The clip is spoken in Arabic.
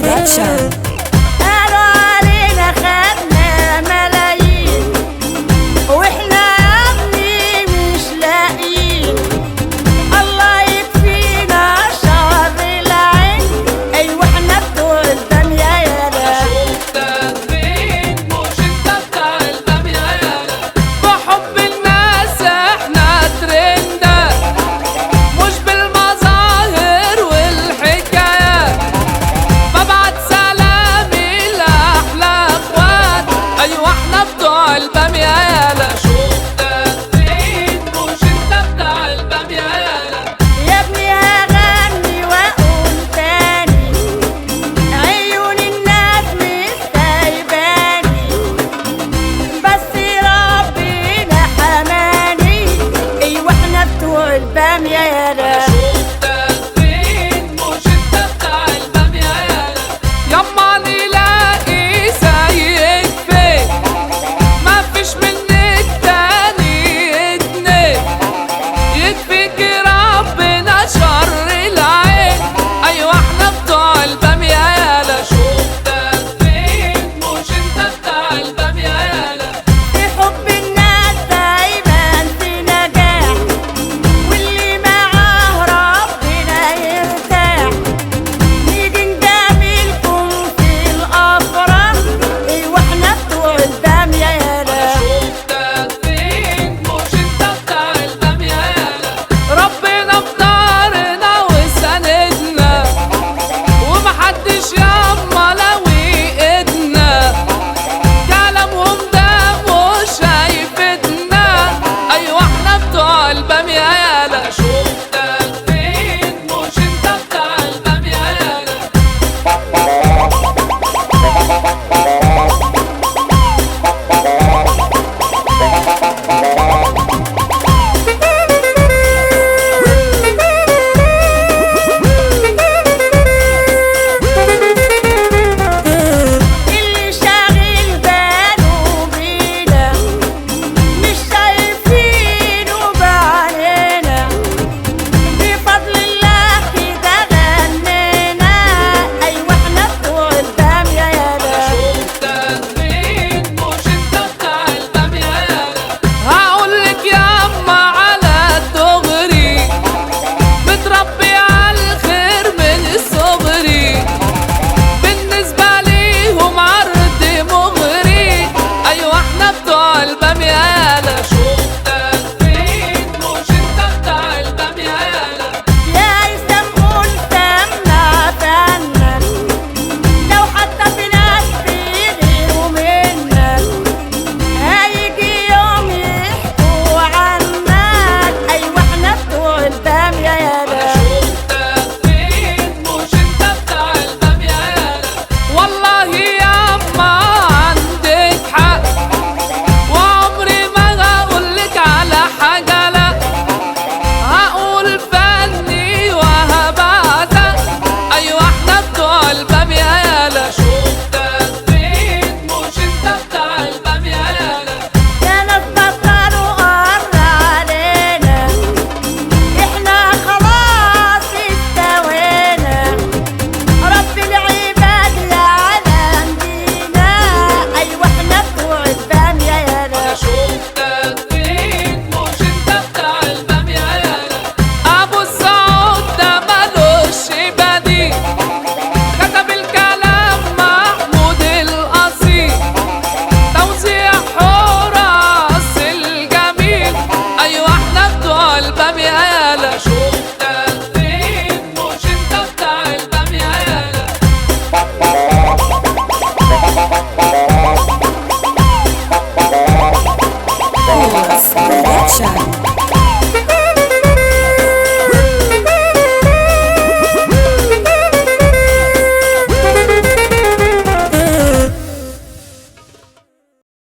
برودكشن. قالوا علينا خدنا ملايين واحنا يا ابني مش لاقيين. الله يكفينا شر العين. ايوه احنا بتوع البامية يالا. شفتك فين مش انت بتاع البامية يالا. بحب الناس احنا ترندة مش بالمظاهر والحكايات. ببعت سلامي لأحلى اخوات. ايوه احنا بتوع البامية يالا. شفتك فين مش انت بتاع البامية يالا. يا ابني هغني واقول تاني عيون الناس مش سايباني بس ربنا حماني. ايوه احنا بتوع البامية يالا. شفتك فين مش انت بتاع البامية يالا. يما نلاقي زيك فين مفيش منك تاني اتنين. يكفيكي ربنا شر العين. ايوه احنا بتوع البامية يالا. شفتك فين مش انت بتاع البامية يالا. في حب الناس دايما في نجاح واللي معاه ربنا يرتاح. نيجي نجاملكم في الافراح. ايوه احنا بتوع البامية يالا. شفتك فين مش انت بتاع البامية يالا. ربنا في دارنا وسندنا ومحدش ياما لو ايدنا. كلامهم ده مش هيفيدنا. ايوه احنا بتوع البامية يالا. شفتك فين مش انت بتاع البامية يالا. اللي شاغل باله بينا مش شايفينه بعيننا. بفضل الله كده غنينا. ايوه احنا بتوع البامية يالا. شفتك فين مش انت بتاع البامية يالا. هقولك ياما على الدغري متربي على الخير من صغري. بالنسبة ليهم عرض مغري. ايوه احنا بتوع البامية يالا. شفتك فين مش انت بتاع البامية يالا. يا يسمون سمع فنك لو حتى في ناس بيغيروا منك. هيجي يوم يحكوا عنك. ايوه احنا بتوع البامية يالا. شفتك فين مش انت بتاع البامية يالا. والله ياما عندك حق وعمري ما هقولك على حاجة لا. هقول فني وهبعتك. ايوه احنا بتوع البامية يالا. شفتك فين مش انت بتاع البامية يالا. يا ناس بطلوا قر علينا. احنا خلاص استوينا. رب العباد يعلم بينا. ايوه احنا بتوع البامية يالا. شفتك فين مش انت بتاع البامية يالا. ابو السعود ده ملوش بديل. كتب الكلام محمود القصير. توزيع حراس الجميل. ايوه احنا بتوع البامية يالا.